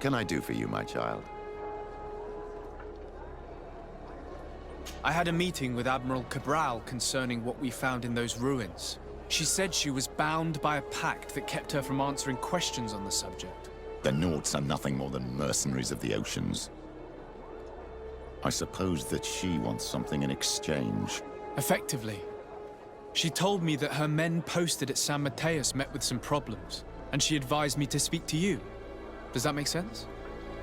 can I do for you, my child? I had a meeting with Admiral Cabral concerning what we found in those ruins. She said she was bound by a pact that kept her from answering questions on the subject. The Nauts are nothing more than mercenaries of the oceans. I suppose that she wants something in exchange. Effectively. She told me that her men posted at San Mateus met with some problems, and she advised me to speak to you. Does that make sense?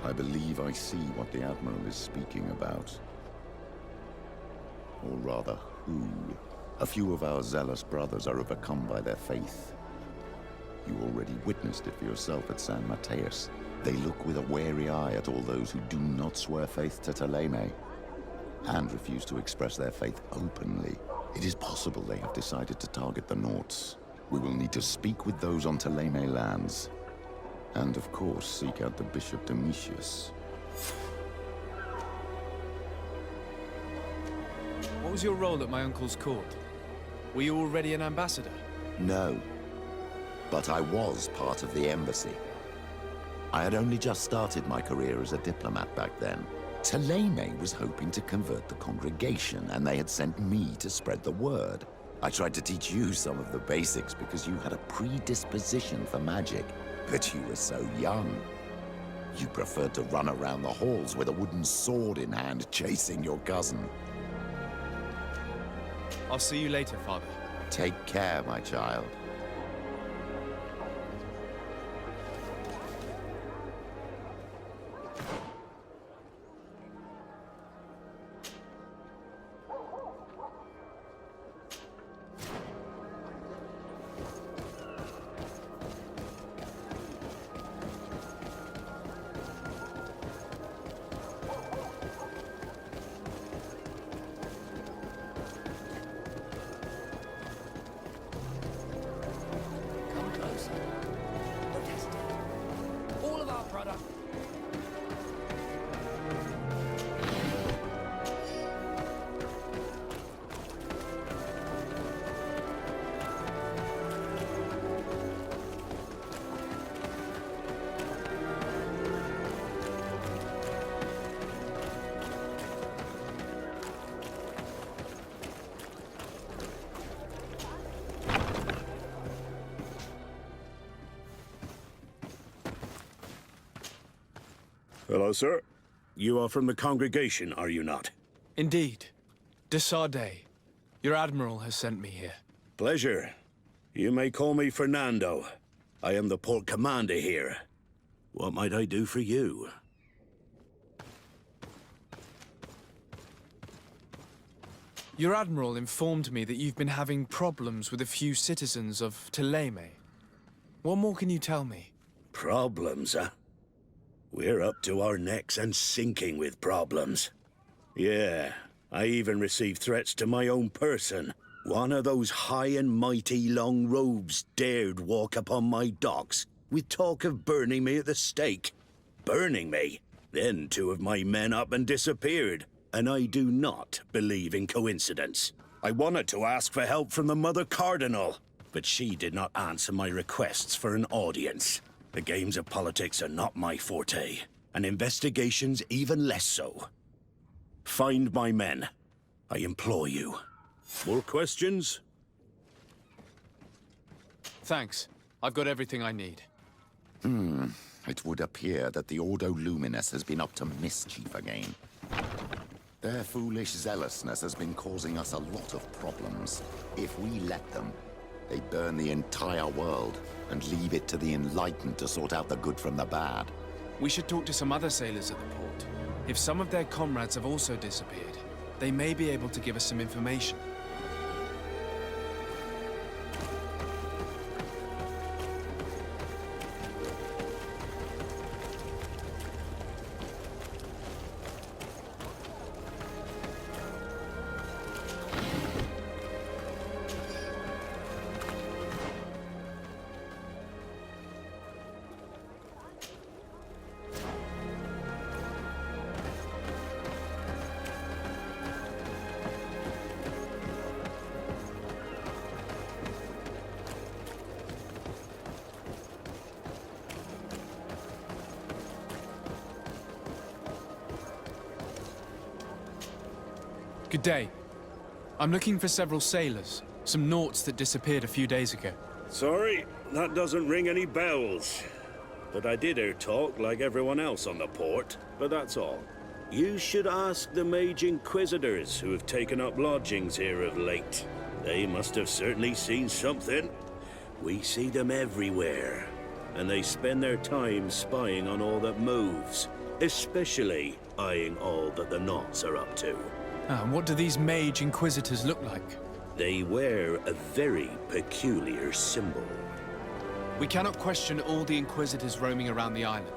I believe I see what the Admiral is speaking about. Or rather, who. A few of our zealous brothers are overcome by their faith. You already witnessed it for yourself at San Mateus. They look with a wary eye at all those who do not swear faith to Thélème, and refuse to express their faith openly. It is possible they have decided to target the Nauts. We will need to speak with those on Thélème lands. And of course, seek out the Bishop Domitius. What was your role at my uncle's court? Were you already an ambassador? No. But I was part of the embassy. I had only just started my career as a diplomat back then. Thélème was hoping to convert the congregation, and they had sent me to spread the word. I tried to teach you some of the basics because you had a predisposition for magic, but you were so young. You preferred to run around the halls with a wooden sword in hand, chasing your cousin. I'll see you later, Father. Take care, my child. Hello, sir. You are from the congregation, are you not? Indeed. De Sardet. Your admiral has sent me here. Pleasure. You may call me Fernando. I am the port commander here. What might I do for you? Your admiral informed me that you've been having problems with a few citizens of Thélème. What more can you tell me? Problems, huh? We're up to our necks and sinking with problems. Yeah, I even received threats to my own person. One of those high and mighty long robes dared walk upon my docks with talk of burning me at the stake. Burning me? Then two of my men up and disappeared, and I do not believe in coincidence. I wanted to ask for help from the Mother Cardinal, but she did not answer my requests for an audience. The games of politics are not my forte, and investigations even less so. Find my men. I implore you. More questions? Thanks. I've got everything I need. It would appear that the Ordo Luminis has been up to mischief again. Their foolish zealousness has been causing us a lot of problems. If we let them, they burn the entire world and leave it to the enlightened to sort out the good from the bad. We should talk to some other sailors at the port. If some of their comrades have also disappeared, they may be able to give us some information. Good day. I'm looking for several sailors. Some naughts that disappeared a few days ago. Sorry, that doesn't ring any bells. But I did hear talk like everyone else on the port, but that's all. You should ask the Mage Inquisitors who have taken up lodgings here of late. They must have certainly seen something. We see them everywhere, and they spend their time spying on all that moves, especially eyeing all that the Knots are up to. And what do these Mage Inquisitors look like? They wear a very peculiar symbol. We cannot question all the Inquisitors roaming around the island.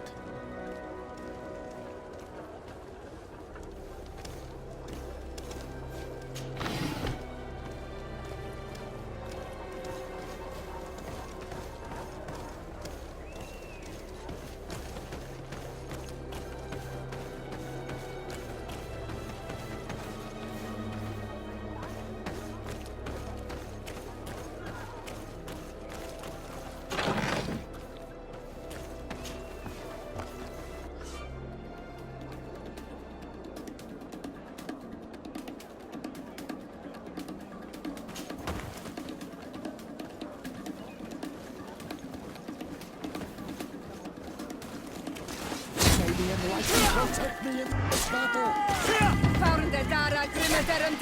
Protect me in this battle! Founder Dara Grimmederum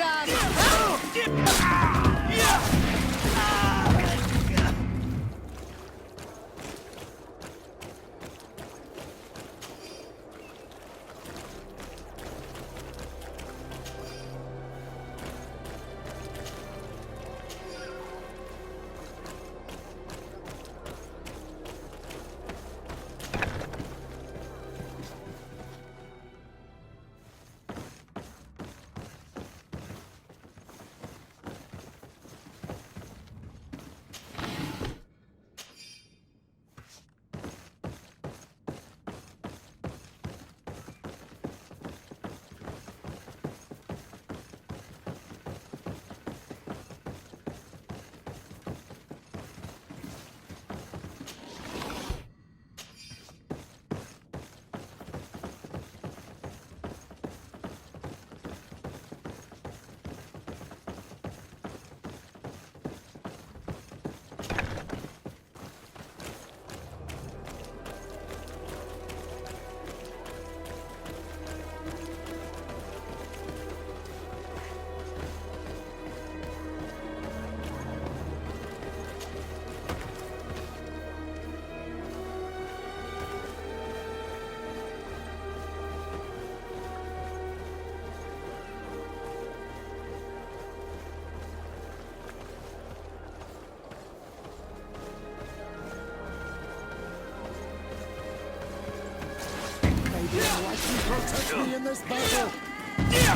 Protect me in this battle!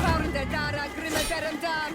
Founder Dara Grimmederum Dan!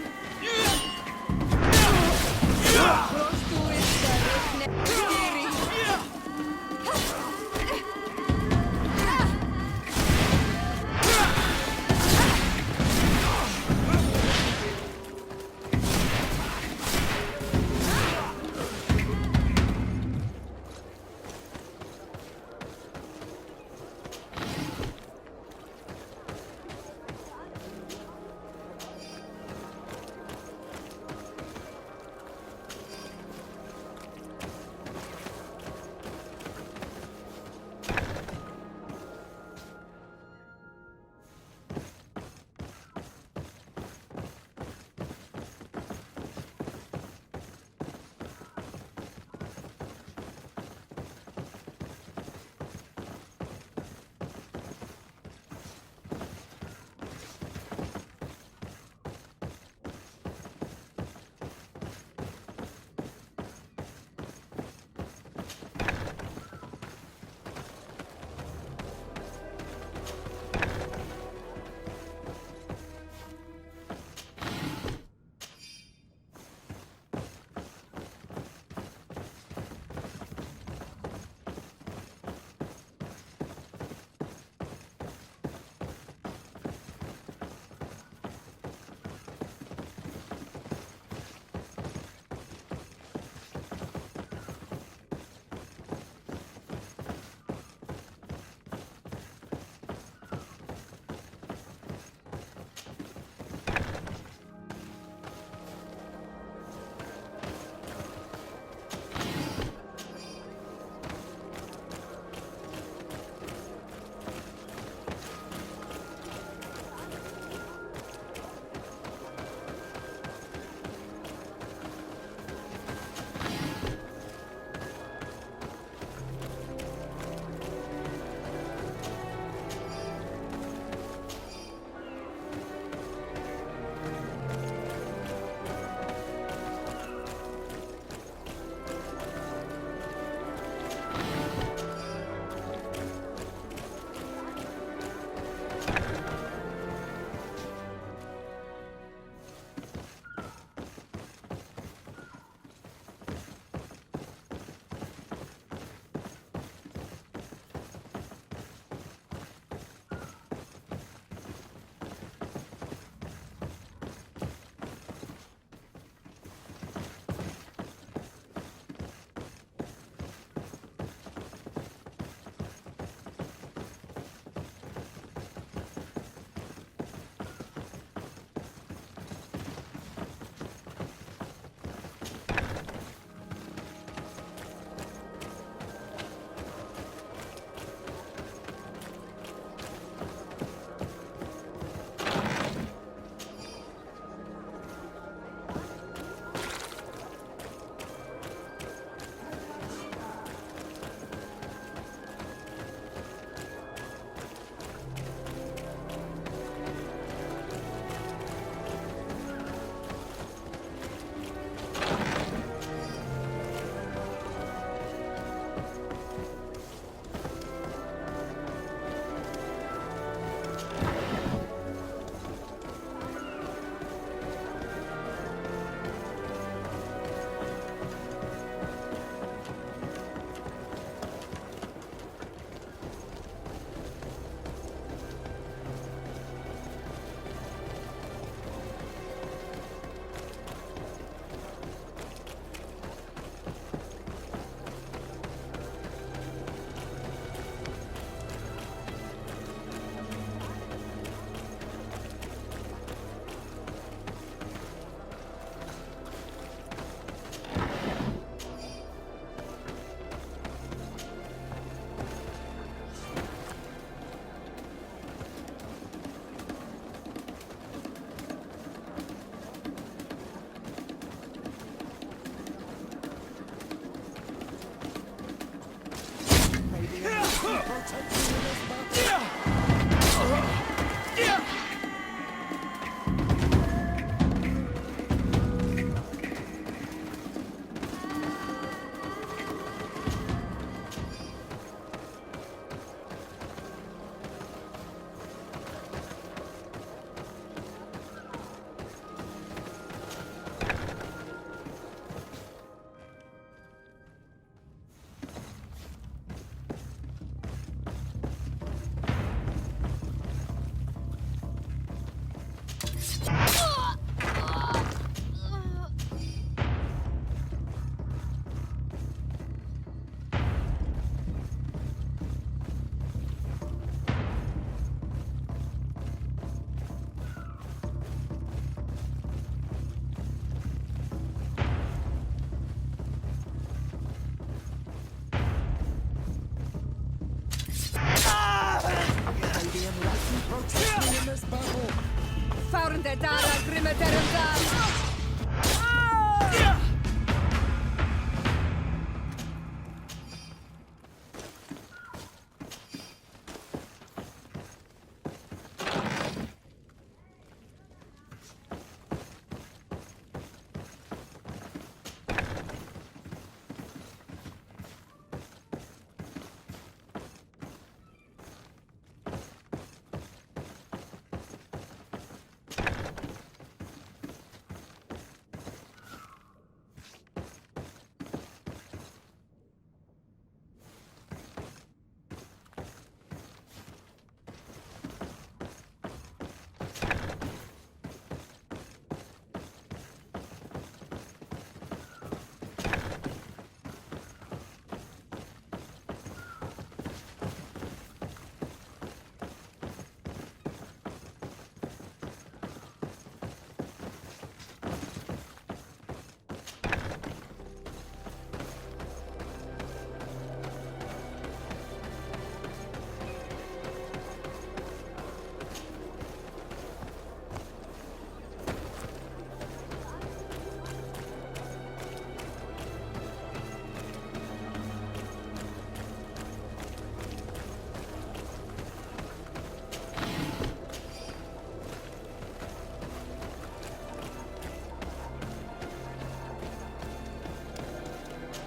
Found a Dara Grimaderum.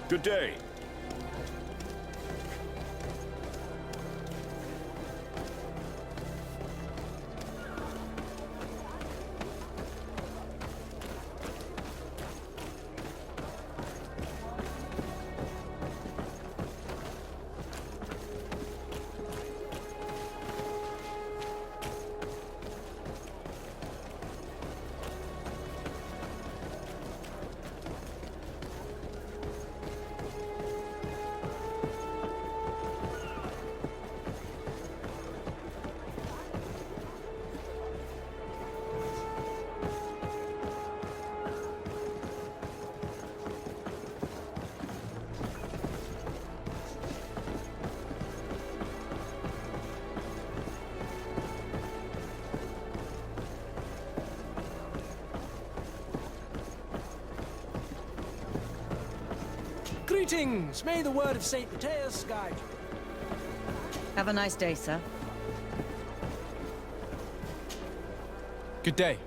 Good day. Greetings! May the word of St. Matthias guide you. Have a nice day, sir. Good day.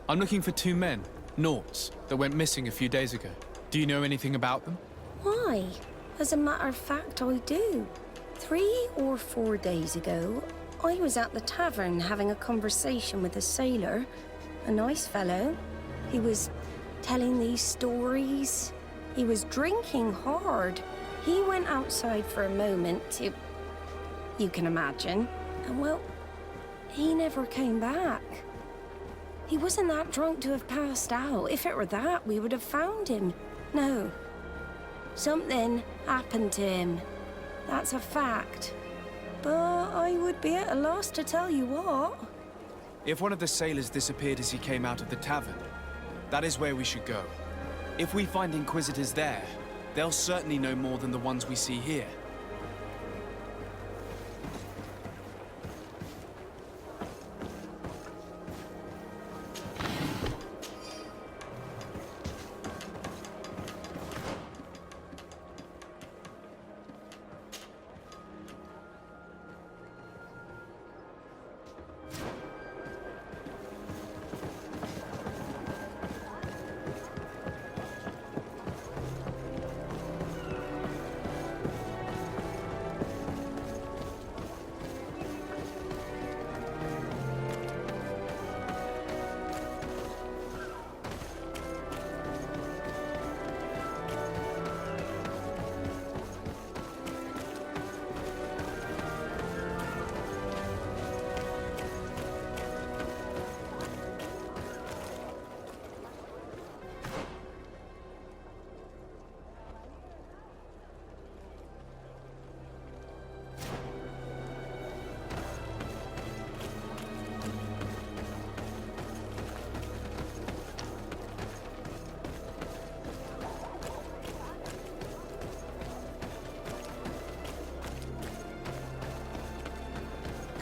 I'm looking for two men, Nauts, that went missing a few days ago. Do you know anything about them? Why? As a matter of fact, I do. 3 or 4 days ago, I was at the tavern having a conversation with a sailor. A nice fellow. He was telling these stories. He was drinking hard. He went outside for a moment to... you can imagine. And well, he never came back. He wasn't that drunk to have passed out. If it were that, we would have found him. No. Something happened to him. That's a fact. But I would be at a loss to tell you what. If one of the sailors disappeared as he came out of the tavern, that is where we should go. If we find Inquisitors there, they'll certainly know more than the ones we see here.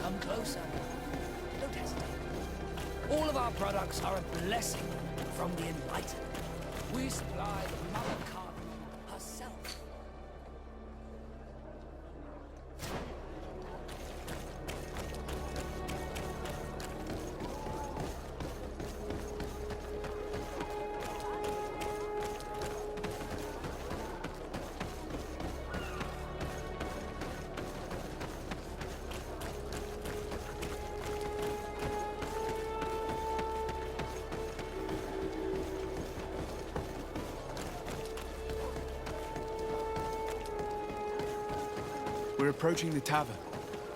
Come closer. Don't hesitate. All of our products are a blessing from the Enlightened. We supply the Mother Cardinal herself. We're approaching the tavern.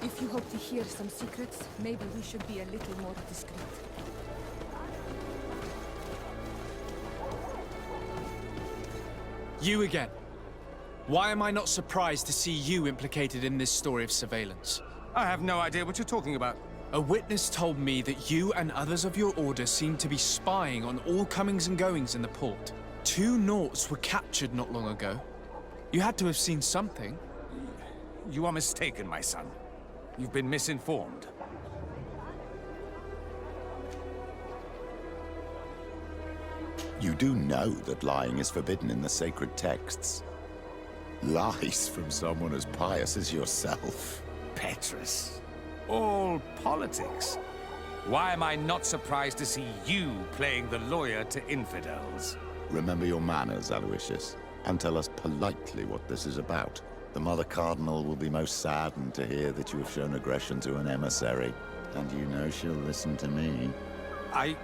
If you hope to hear some secrets, maybe we should be a little more discreet. You again. Why am I not surprised to see you implicated in this story of surveillance? I have no idea what you're talking about. A witness told me that you and others of your order seem to be spying on all comings and goings in the port. 2 Nauts were captured not long ago. You had to have seen something. You are mistaken, my son. You've been misinformed. You do know that lying is forbidden in the sacred texts. Lies from someone as pious as yourself. Petrus. All politics. Why am I not surprised to see you playing the lawyer to infidels? Remember your manners, Aloysius, and tell us politely what this is about. The Mother Cardinal will be most saddened to hear that you have shown aggression to an emissary, and you know she'll listen to me. I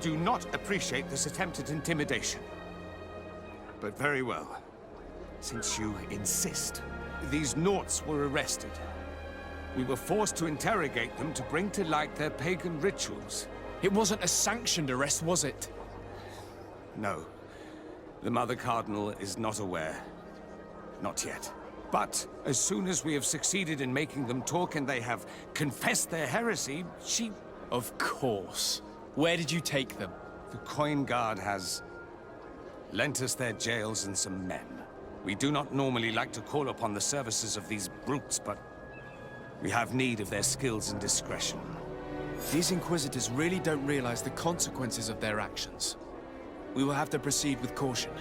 do not appreciate this attempt at intimidation. But very well. Since you insist, these Nauts were arrested. We were forced to interrogate them to bring to light their pagan rituals. It wasn't a sanctioned arrest, was it? No. The Mother Cardinal is not aware. Not yet. But as soon as we have succeeded in making them talk and they have confessed their heresy, she... Of course. Where did you take them? The Coin Guard has lent us their jails and some men. We do not normally like to call upon the services of these brutes, but we have need of their skills and discretion. These Inquisitors really don't realize the consequences of their actions. We will have to proceed with caution.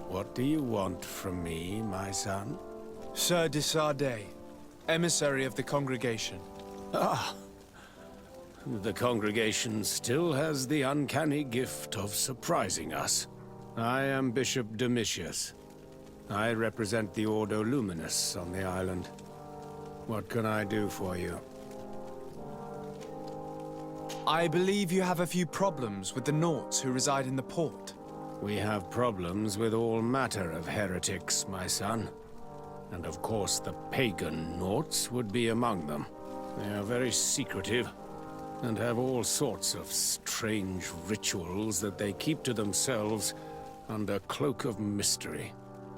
What do you want from me, my son? Sir de Sardet, emissary of the congregation. Ah! The congregation still has the uncanny gift of surprising us. I am Bishop Domitius. I represent the Ordo Luminous on the island. What can I do for you? I believe you have a few problems with the Nauts who reside in the port. We have problems with all matter of heretics, my son. And of course the pagan Nauts would be among them. They are very secretive, and have all sorts of strange rituals that they keep to themselves under cloak of mystery.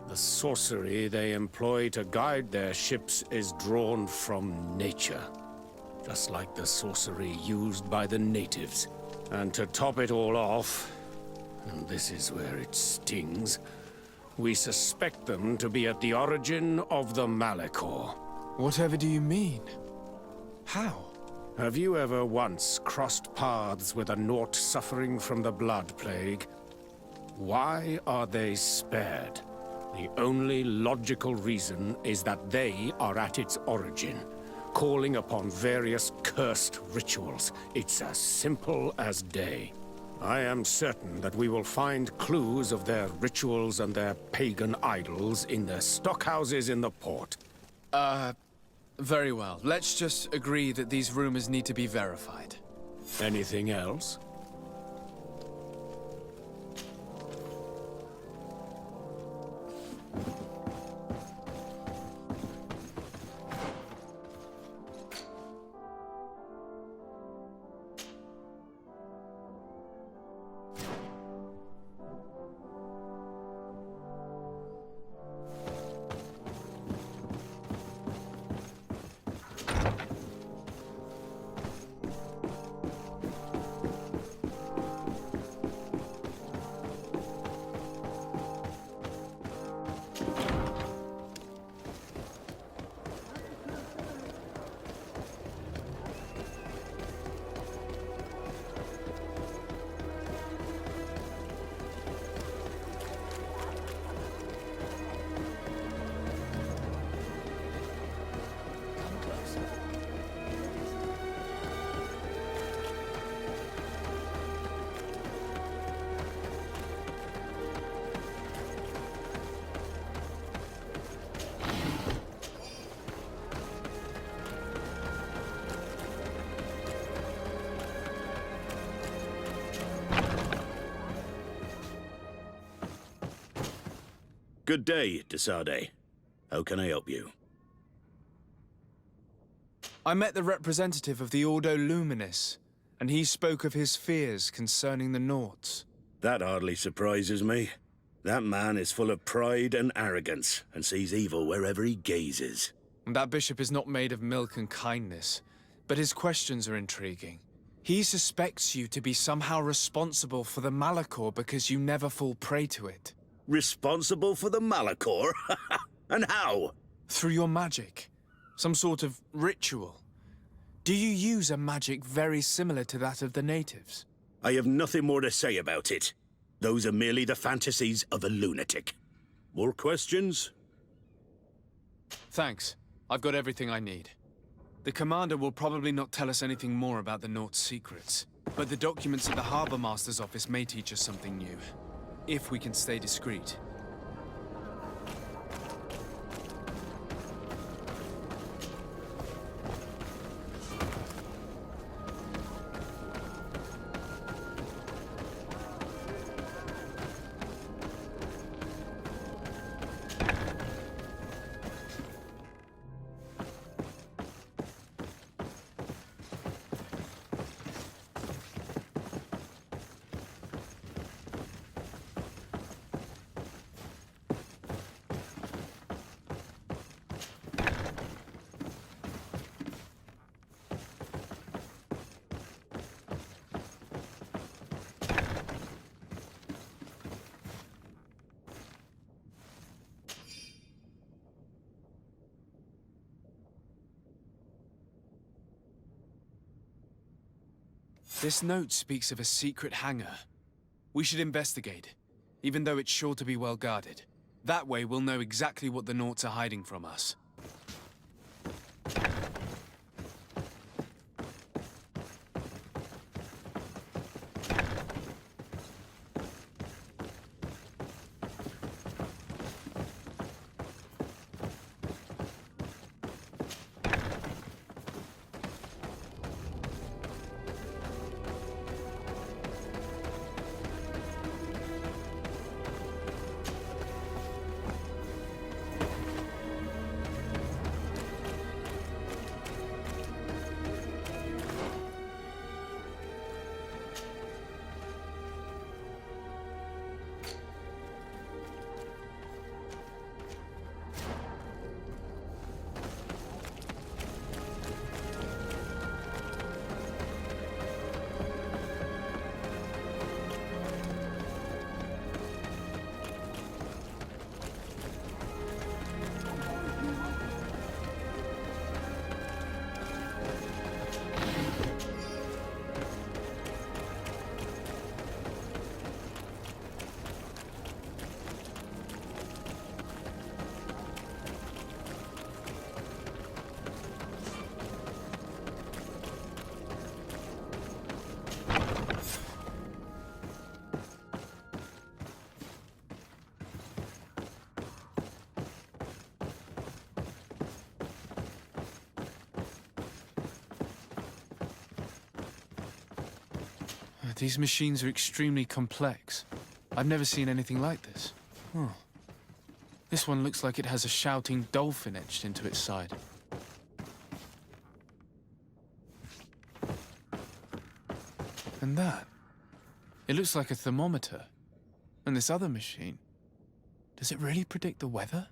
The sorcery they employ to guide their ships is drawn from nature, just like the sorcery used by the natives. And to top it all off, and this is where it stings, we suspect them to be at the origin of the Malachor. Whatever do you mean? How? Have you ever once crossed paths with a Nort suffering from the Blood Plague? Why are they spared? The only logical reason is that they are at its origin, calling upon various cursed rituals. It's as simple as day. I am certain that we will find clues of their rituals and their pagan idols in the stockhouses in the port. Very well. Let's just agree that these rumors need to be verified. Anything else? Good day, Desade. How can I help you? I met the representative of the Ordo Luminis, and he spoke of his fears concerning the Norts. That hardly surprises me. That man is full of pride and arrogance, and sees evil wherever he gazes. And that bishop is not made of milk and kindness, but his questions are intriguing. He suspects you to be somehow responsible for the Malachor because you never fall prey to it. Responsible for the Malachor? And how? Through your magic. Some sort of ritual. Do you use a magic very similar to that of the natives? I have nothing more to say about it. Those are merely the fantasies of a lunatic. More questions? Thanks. I've got everything I need. The commander will probably not tell us anything more about the Nort's secrets, but the documents at the Harbor Master's office may teach us something new. If we can stay discreet. This note speaks of a secret hangar. We should investigate, even though it's sure to be well guarded. That way we'll know exactly what the Norts are hiding from us. These machines are extremely complex. I've never seen anything like this. Huh. This one looks like it has a shouting dolphin etched into its side. And that. It looks like a thermometer. And this other machine. Does it really predict the weather?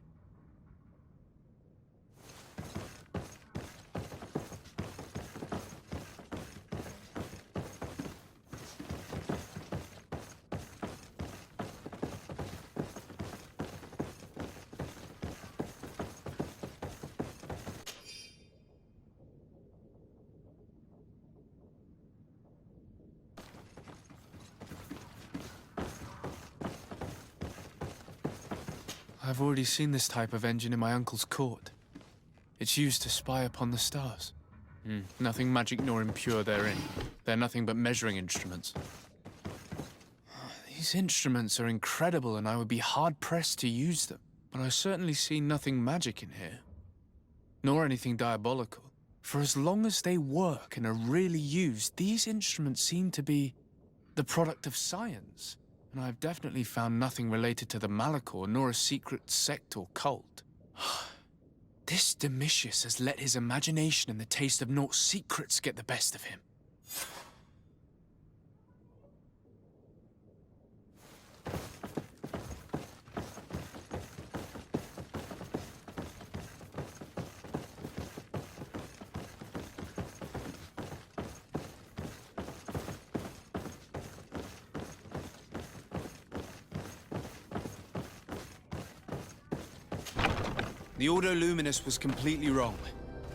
I've already seen this type of engine in my uncle's court. It's used to spy upon the stars. Nothing magic nor impure therein. They're nothing but measuring instruments. These instruments are incredible, and I would be hard-pressed to use them. But I certainly see nothing magic in here. Nor anything diabolical. For as long as they work and are really used, these instruments seem to be the product of science. And I've definitely found nothing related to the Malachor, nor a secret sect or cult. This Domitius has let his imagination and the taste of Naught's secrets get the best of him. The Ordo Luminous was completely wrong.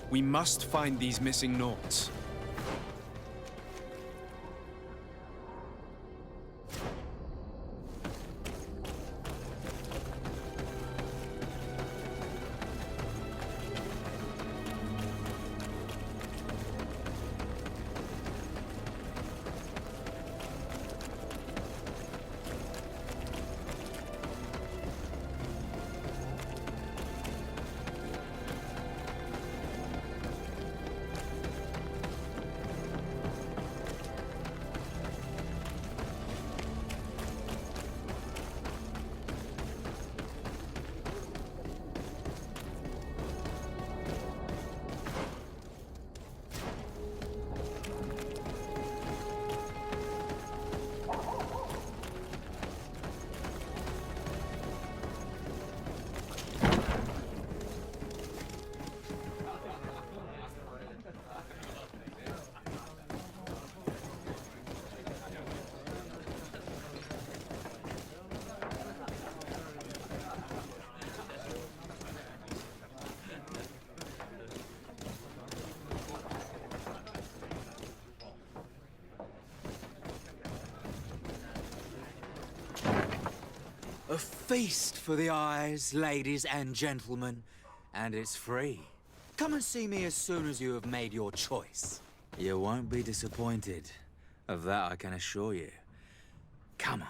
We must find these missing Naughts. A feast for the eyes, ladies and gentlemen, and it's free. Come and see me as soon as you have made your choice. You won't be disappointed. Of that I can assure you. Come on.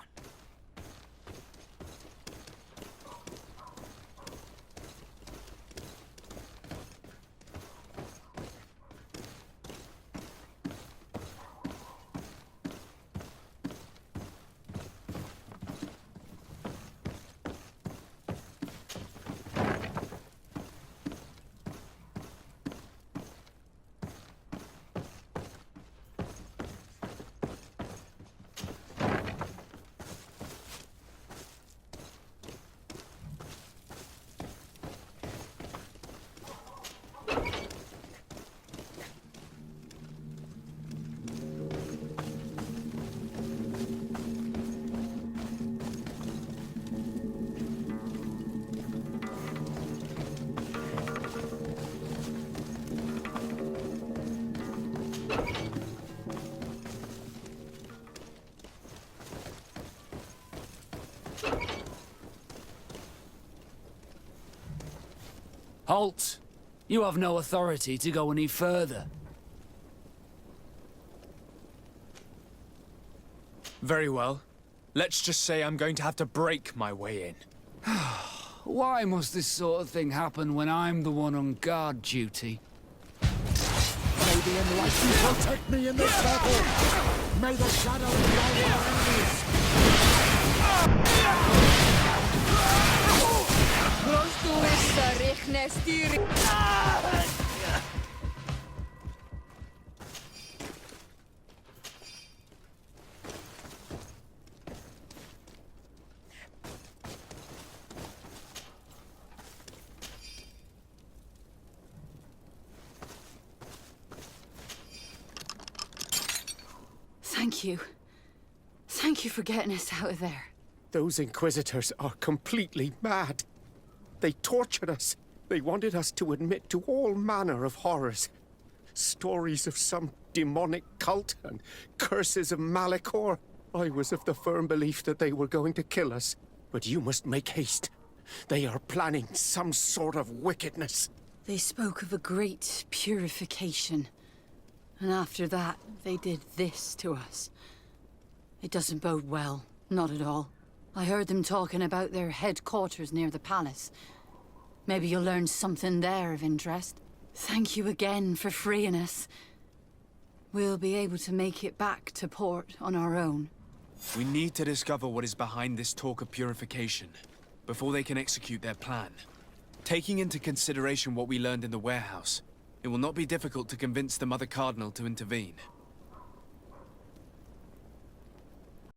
Halt! You have no authority to go any further. Very well. Let's just say I'm going to have to break my way in. Why must this sort of thing happen when I'm the one on guard duty? May the enlightened protect me in this battle! May the shadow enjoy your enemies! Thank you. Thank you for getting us out of there. Those Inquisitors are completely mad. They tortured us. They wanted us to admit to all manner of horrors. Stories of some demonic cult and curses of Malachor. I was of the firm belief that they were going to kill us. But you must make haste. They are planning some sort of wickedness. They spoke of a great purification. And after that, they did this to us. It doesn't bode well. Not at all. I heard them talking about their headquarters near the palace. Maybe you'll learn something there of interest. Thank you again for freeing us. We'll be able to make it back to port on our own. We need to discover what is behind this talk of purification, before they can execute their plan. Taking into consideration what we learned in the warehouse, it will not be difficult to convince the Mother Cardinal to intervene.